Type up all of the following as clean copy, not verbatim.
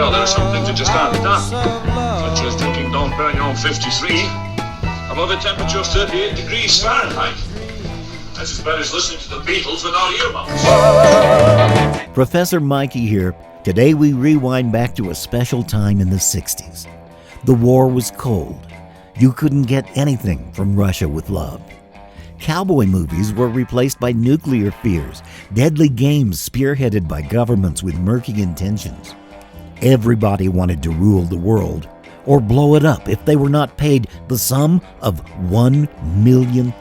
Well, there are some things that just aren't done. Such as drinking Dom Perignon 53 above a temperature of 38 degrees Fahrenheit. That's as bad as listening to the Beatles without earmuffs. Professor Mikey here. Today we rewind back to a special time in the 60s. The war was cold. You couldn't get anything from Russia with love. Cowboy movies were replaced by nuclear fears, deadly games spearheaded by governments with murky intentions. Everybody wanted to rule the world or blow it up if they were not paid the sum of $1 million.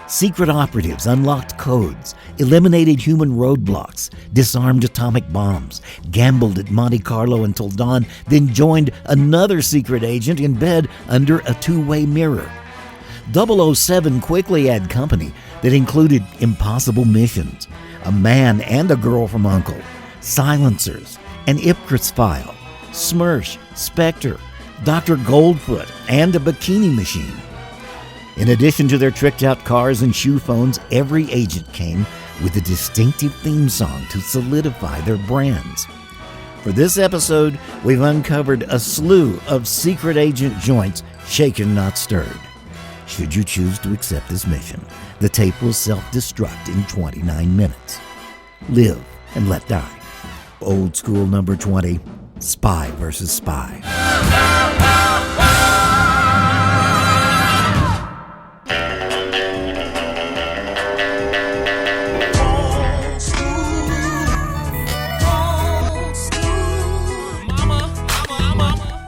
Secret operatives unlocked codes, eliminated human roadblocks, disarmed atomic bombs, gambled at Monte Carlo until dawn, then joined another secret agent in bed under a two-way mirror. 007 quickly had company that included impossible missions, a man and a girl from U.N.C.L.E., silencers, an Ipcris file, Smersh, Spectre, Dr. Goldfoot, and a bikini machine. In addition to their tricked-out cars and shoe phones, every agent came with a distinctive theme song to solidify their brands. For this episode, we've uncovered a slew of secret agent joints, shaken not stirred. Should you choose to accept this mission, the tape will self-destruct in 29 minutes. Live and let die. Old school number 20, Spy vs. Spy.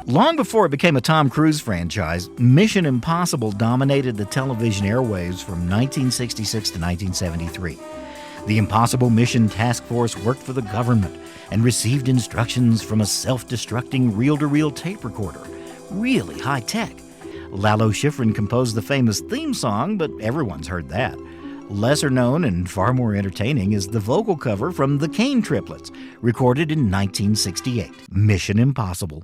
Long before it became a Tom Cruise franchise, Mission Impossible dominated the television airwaves from 1966 to 1973. The Impossible Mission Task Force worked for the government and received instructions from a self-destructing reel-to-reel tape recorder. Really high-tech. Lalo Schifrin composed the famous theme song, but everyone's heard that. Lesser known and far more entertaining is the vocal cover from the Kane Triplets, recorded in 1968. Mission Impossible.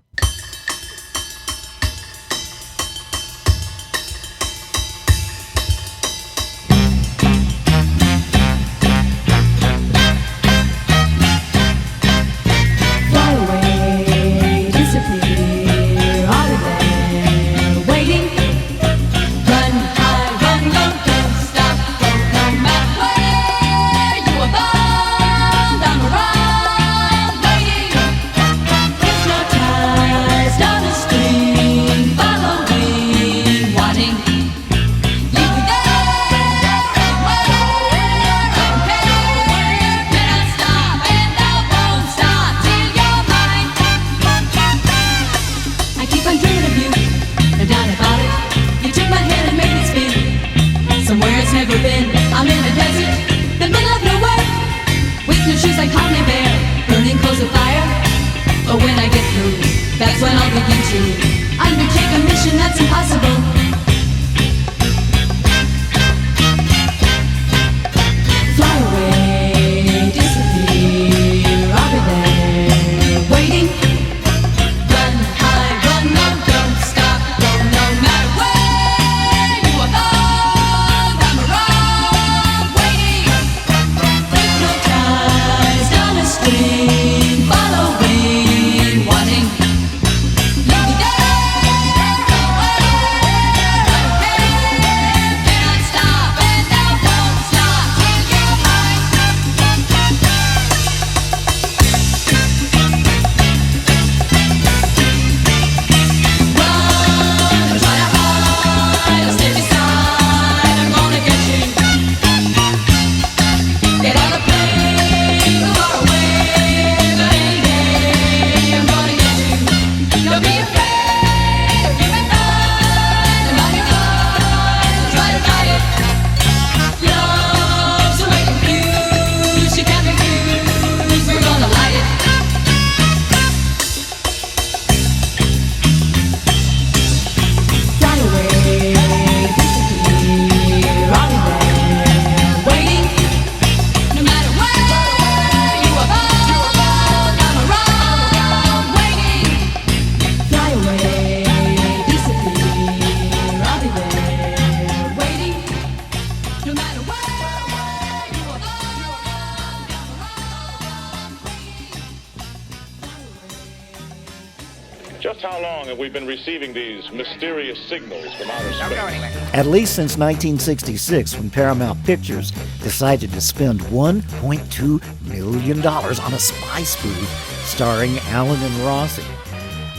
How long have we been receiving these mysterious signals from outer space? At least since 1966, when Paramount Pictures decided to spend $1.2 million on a spy spoof starring Alan and Rossi.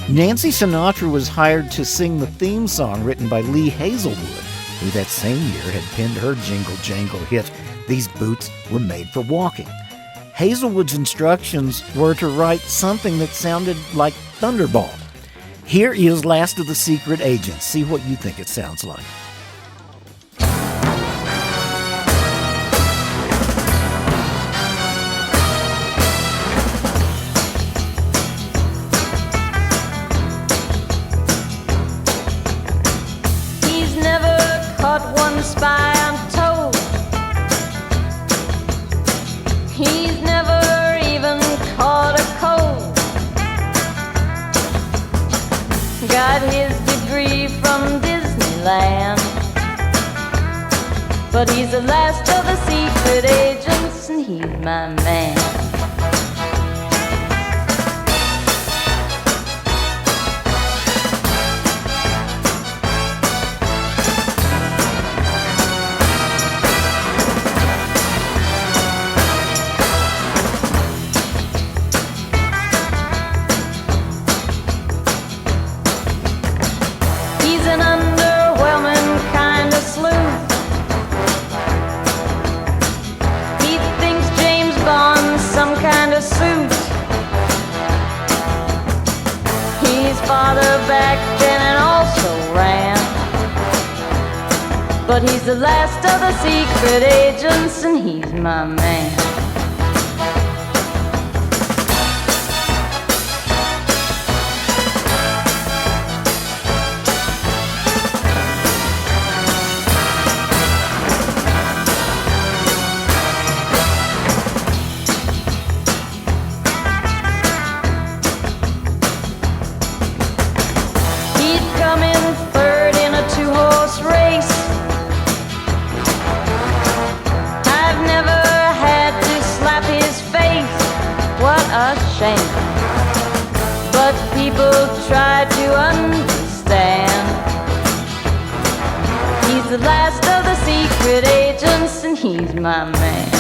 Nancy Sinatra was hired to sing the theme song written by Lee Hazelwood, who that same year had penned her jingle jangle hit, These Boots Were Made for Walking. Hazelwood's instructions were to write something that sounded like Thunderball. Here is Last of the Secret Agents. See what you think it sounds like. He's never caught one spy, I'm told. He's never even caught a cold. Got his degree from Disneyland, but he's the last of the secret agents, and he's my man. He's an underwhelming kind of sleuth. He thinks James Bond's some kind of suit. He's farther back then and also ran, but he's the last of the secret agents, and he's my man. He'd come in third in a two-horse race. I've never had to slap his face. What a shame. But people try to understand. He's the last of the secret agents, and he's my man.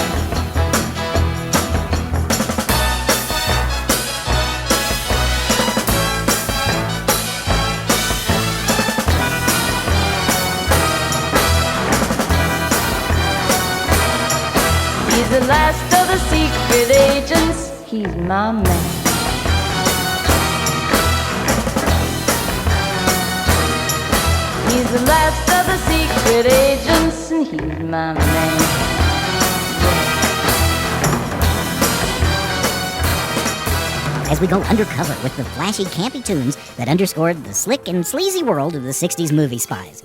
He's the last of the secret agents, he's my man. He's the last of the secret agents, and he's my man. As we go undercover with the flashy, campy tunes that underscored the slick and sleazy world of the 60s movie spies.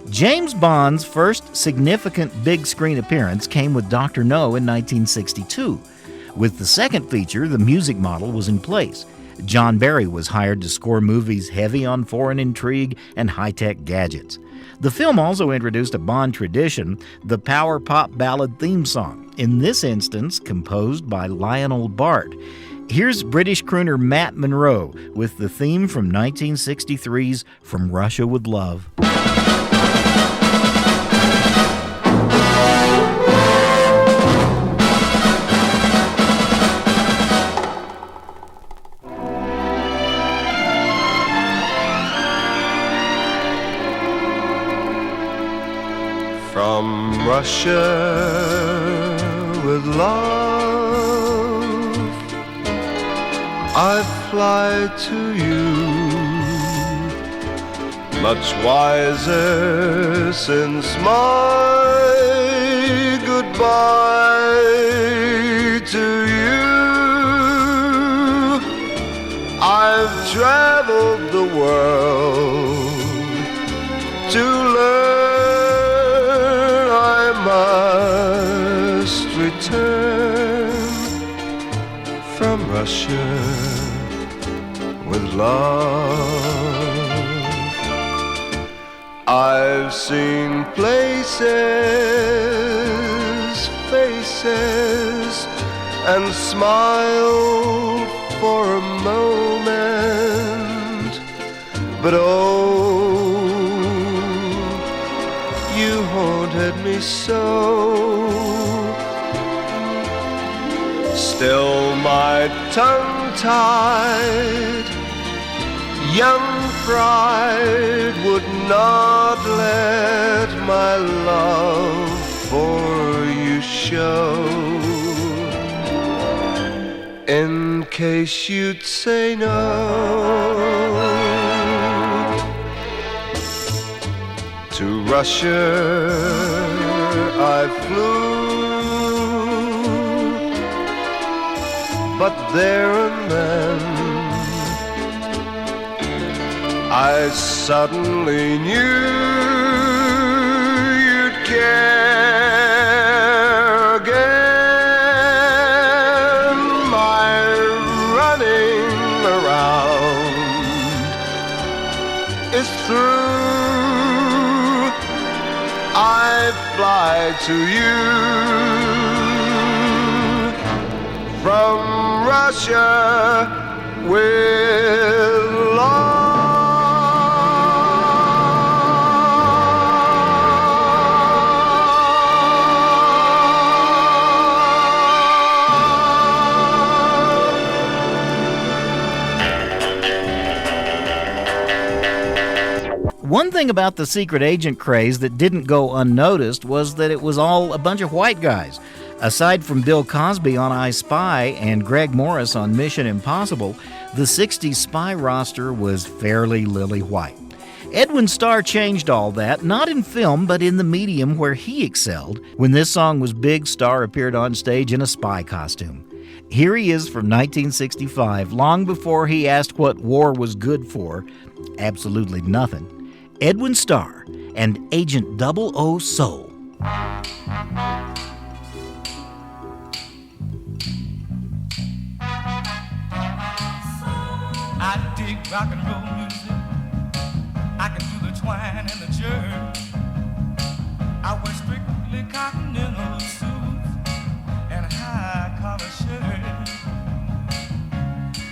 James Bond's first significant big screen appearance came with Dr. No in 1962. With the second feature, the music model was in place. John Barry was hired to score movies heavy on foreign intrigue and high-tech gadgets. The film also introduced a Bond tradition, the power pop ballad theme song, in this instance composed by Lionel Bart. Here's British crooner Matt Monro with the theme from 1963's From Russia with Love. From Russia with love, I fly to you, much wiser since my goodbye to you. I've traveled the world to learn must return from Russia with love. I've seen places, faces, and smiled for a moment, But oh, you haunted me so. Still my tongue-tied young pride would not let my love for you show. In case you'd say no. To Russia I flew, but there and then I suddenly knew you'd care again. My running around is through. I fly to you from Russia with love. One thing about the secret agent craze that didn't go unnoticed was that it was all a bunch of white guys. Aside from Bill Cosby on I Spy and Greg Morris on Mission Impossible, the 60s spy roster was fairly lily white. Edwin Starr changed all that, not in film, but in the medium where he excelled. When this song was big, Starr appeared on stage in a spy costume. Here he is from 1965, long before he asked what war was good for. Absolutely nothing. Edwin Starr and Agent 00 Soul. I dig rock and roll music. I can do the twang and the jerk. I wear strictly continental suits and high collar shirts.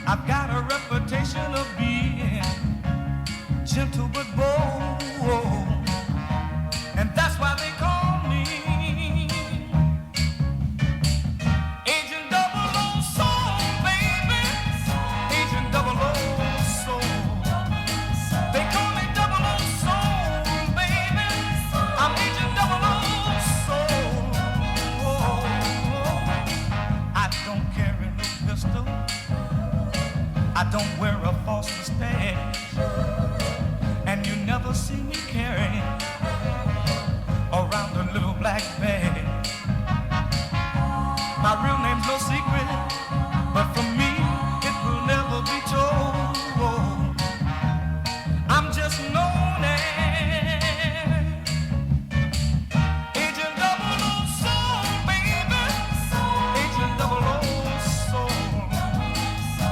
I've got a reputation of being gentle but bold, and that's why they call me Agent 00 Soul, baby. Agent 00 Soul. They call me 00 Soul, baby. I'm Agent 00 Soul. I don't carry no pistol. I don't wear a false mustache. And you never see me carrying around a little black bag. My real name's no secret, but for me it will never be told. I'm just known as Agent 00 Soul, baby. Agent 00 Soul.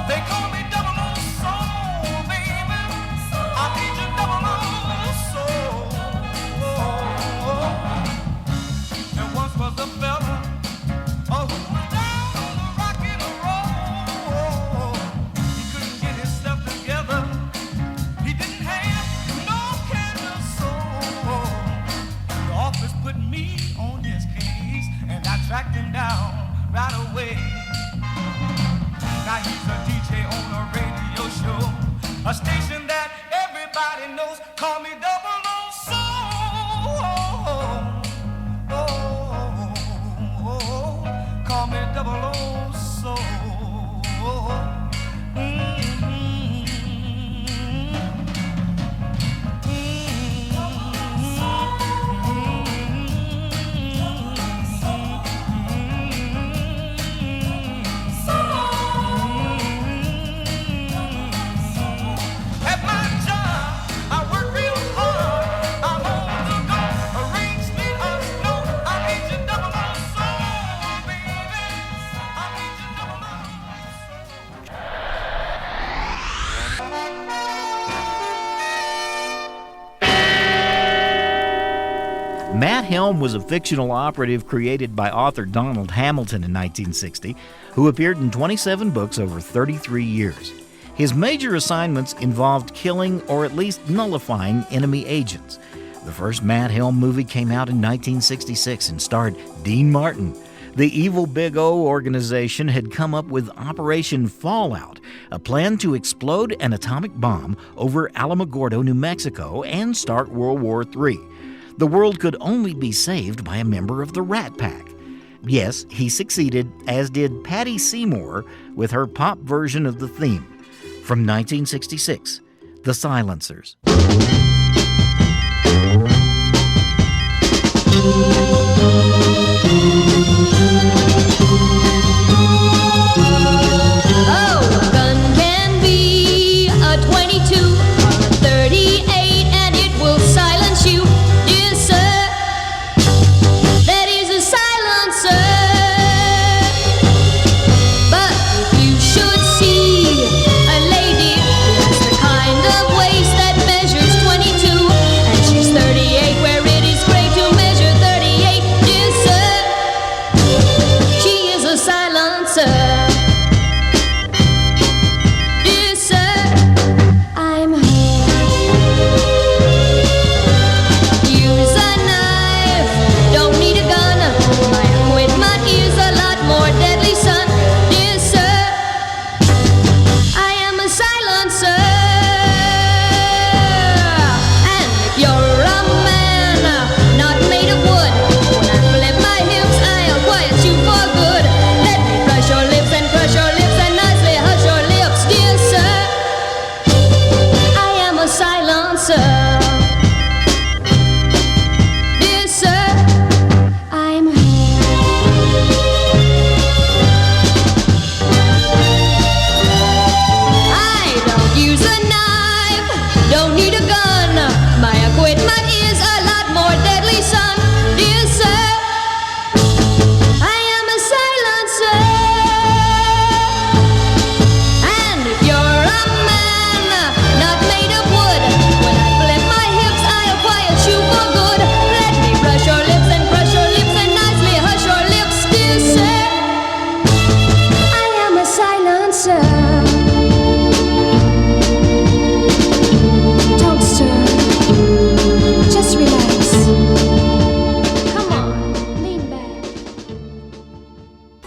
They call me 00 Soul, baby. I'm Agent 00 Soul. There once was a fella who was down on the rock and roll. He couldn't get himself together. He didn't have no kind of soul. The office put me on his case, and I tracked him down right away. Now he's a DJ on a radio show, a station that everybody knows. Call me 00 Soul. Call me 00 Soul. At my job, I work real hard. I'm on the go. Rain, sleet, or snow. I'm Agent 00 Soul, baby. I'm Agent 00 Matt Helm was a fictional operative created by author Donald Hamilton in 1960, who appeared in 27 books over 33 years. His major assignments involved killing or at least nullifying enemy agents. The first Matt Helm movie came out in 1966 and starred Dean Martin. The evil Big O organization had come up with Operation Fallout, a plan to explode an atomic bomb over Alamogordo, New Mexico, and start World War III. The world could only be saved by a member of the Rat Pack. Yes, he succeeded, as did Patty Seymour with her pop version of the theme. From 1966, The Silencers. Oh, a gun can be a 22 or a 38 and it will silence you, dear sir. That is a silencer. But if you should see a lady who has the kind of waist that measures 22 and she's 38 where it is great to measure 38, dear sir, she is a silencer. Dear sir, I'm her. Use a knife, don't need a gun. My equipment is a lot more deadly, son. Dear sir, I am a silencer. And if you're a man not made of wood, when I flip my hips, I'll quiet you for good. Let me crush your lips and nicely hush your lips, dear sir. I am a silencer. Dear sir, I'm I don't use a knife, don't need a gun. My equipment is a lot more deadly, son. Dear sir, I am a silencer. And if you're a man not made of wood, when I flip my hips, I'll quiet you for good. Let me brush your lips and crush your lips and nicely hush your lips, dear sir. I am a silencer. Don't stir. Just relax. Come on, lean back.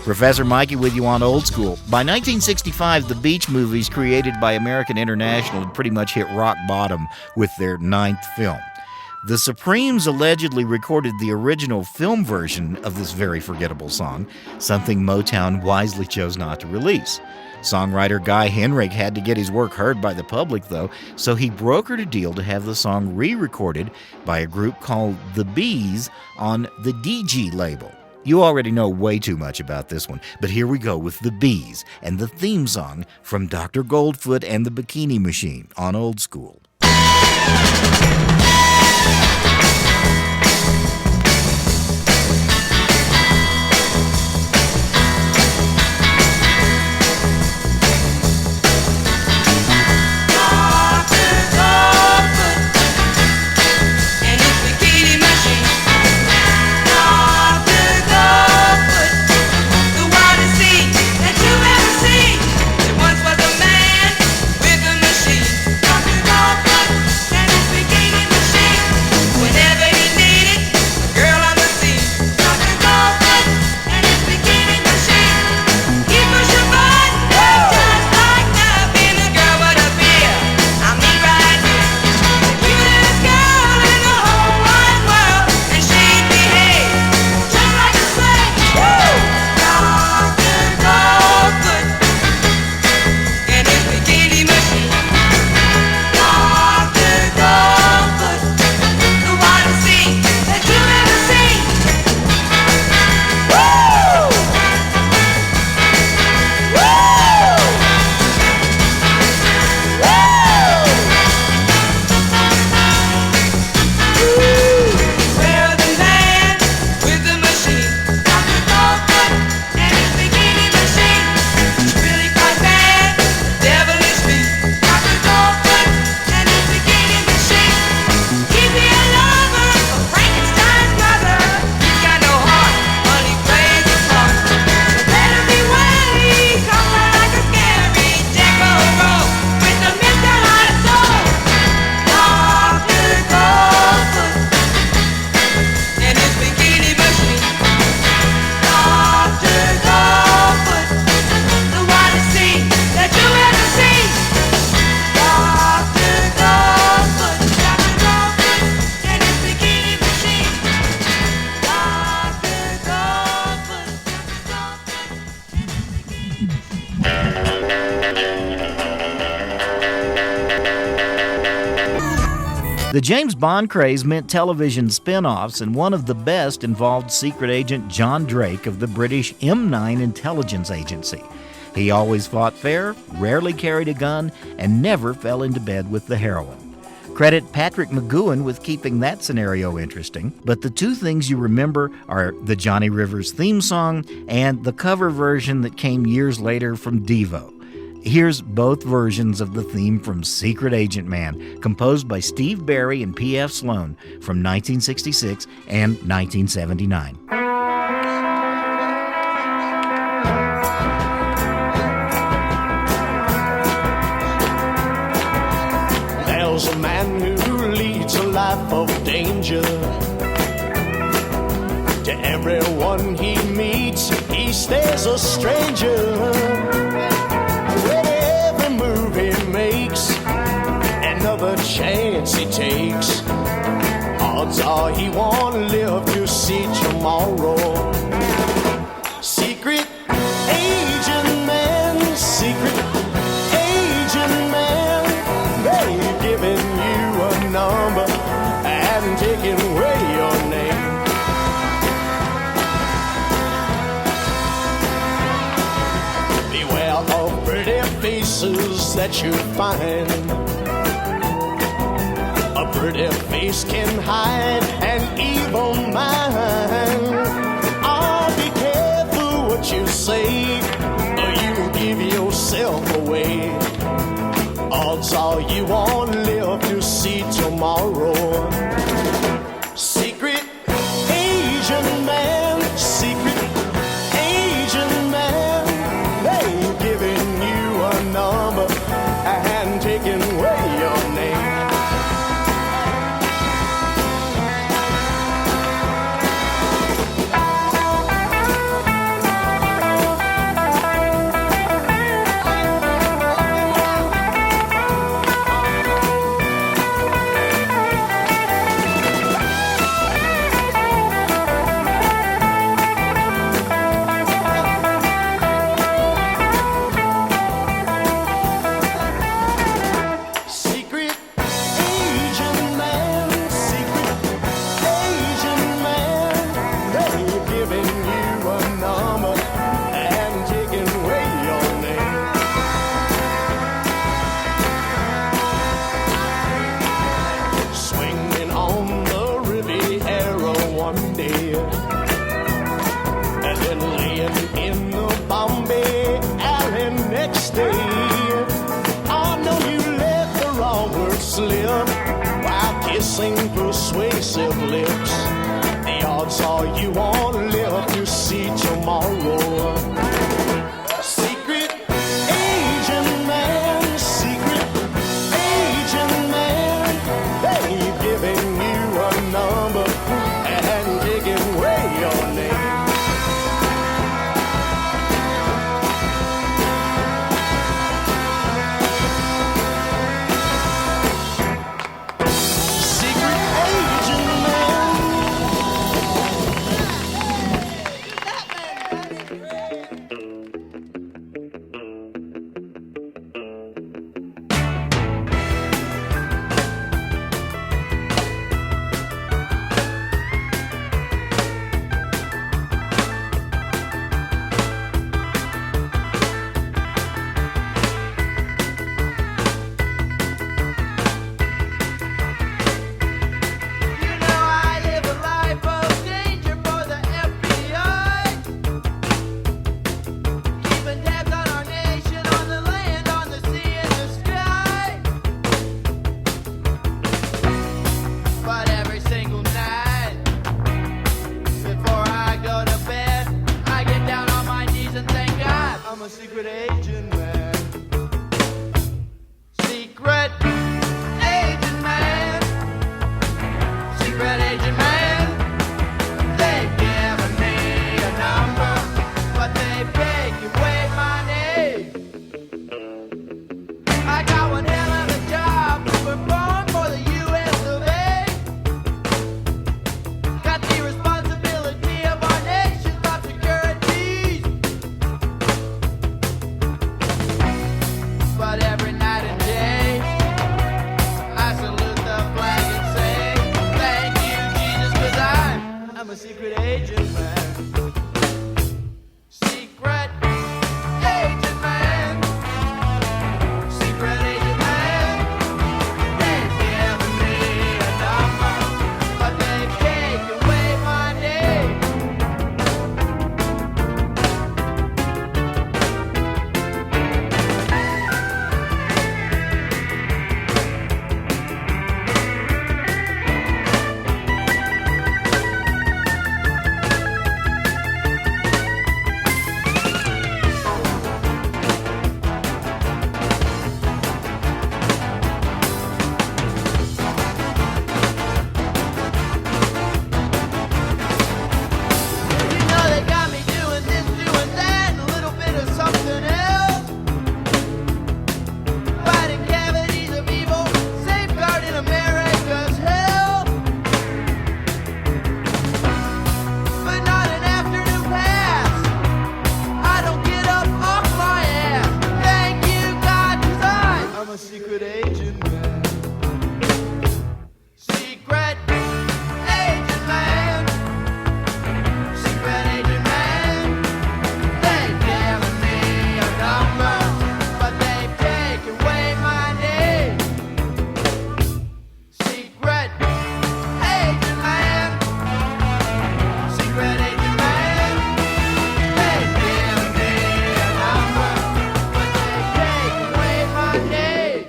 Professor Mikey with you on Old School. By 1965, the Beach movies created by American International had pretty much hit rock bottom with their 9th film. The Supremes allegedly recorded the original film version of this very forgettable song, something Motown wisely chose not to release. Songwriter Guy Henrig had to get his work heard by the public, though, so he brokered a deal to have the song re-recorded by a group called The Bees on the DG label. You already know way too much about this one, but here we go with The Bees and the theme song from Dr. Goldfoot and the Bikini Machine on Old School. And his bikini machine. Dr. Goldfoot, the wildest thing that you've ever seen. There once was a man with a machine. Dr. Goldfoot. The James Bond craze meant television spin-offs, and one of the best involved secret agent John Drake of the British M9 intelligence agency. He always fought fair, rarely carried a gun, and never fell into bed with the heroine. Credit Patrick McGoohan with keeping that scenario interesting, but the two things you remember are the Johnny Rivers theme song and the cover version that came years later from Devo. Here's both versions of the theme from Secret Agent Man, composed by Steve Barry and P.F. Sloan from 1966 and 1979. There's a man who leads a life of danger. To everyone he meets, he stays a stranger. With every move he makes, another chance he takes, odds are he won't live to see tomorrow. Secret agent man, secret agent man, they've given you a number and taken away your name. Beware of pretty faces that you find. A pretty face can hide an evil mind. Oh, be careful what you say, or you give yourself away. Odds are you won't live to see tomorrow. Secret agent man, secret agent man, they've given you a number and taken away your name. Secret agent man, secret agent man, they've given you a number and taken away your name. Swinging on the Riviera one day, and then laying in the Bombay alley next day. I know you let the wrong word slip while kissing persuasive lips. The odds are you won't live to see tomorrow. Secret agent man, secret agent man, they've given you a number and taken away your name. Secret agent man. a secret agent man. Secret agent man. Secret agent man. They've given me a number, but they've taken away my name. You know they got me doing this, doing that, and a little bit of something else. Fighting cavities of evil, safeguarding America's health. But not an afternoon pass. I don't get up off my ass. Thank you, God, 'cause I'm a secret agent man. Secret agent man. Secret agent man. They've given me a number, but they've taken away my name. Secret agent man. Secret agent man. They've given me a number, but they've taken away my name.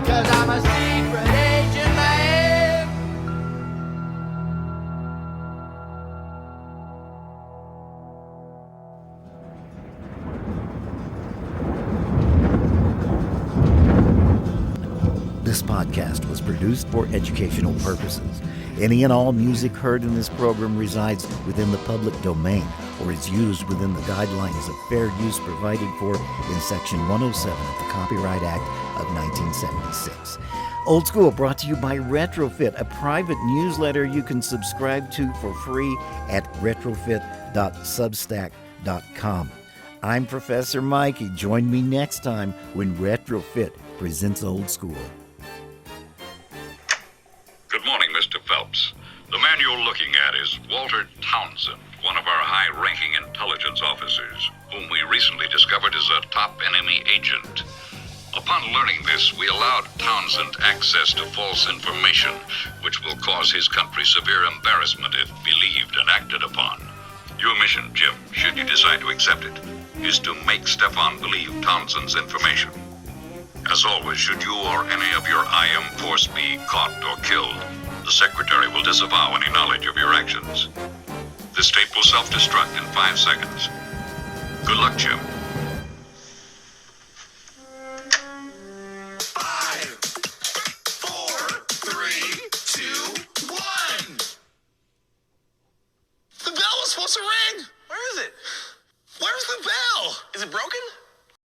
Cause I'm a secret agent man. This podcast was produced for educational purposes. Any and all music heard in this program resides within the public domain or is used within the guidelines of fair use provided for in Section 107 of the Copyright Act of 1976. Old School brought to you by Retrofit, a private newsletter you can subscribe to for free at retrofit.substack.com. I'm Professor Mikey. Join me next time when Retrofit presents Old School. Good morning, Mr. Phelps. The man you're looking at is Walter Townsend, one of our high-ranking intelligence officers, whom we recently discovered is a top enemy agent. Upon learning this, we allowed Townsend access to false information, which will cause his country severe embarrassment if believed and acted upon. Your mission, Jim, should you decide to accept it, is to make Stefan believe Townsend's information. As always, should you or any of your IM force be caught or killed, the Secretary will disavow any knowledge of your actions. This tape will self-destruct in 5 seconds. Good luck, Jim. 5, 4, 3, 2, 1. The bell was supposed to ring. Where is it? Where's the bell? Is it broken?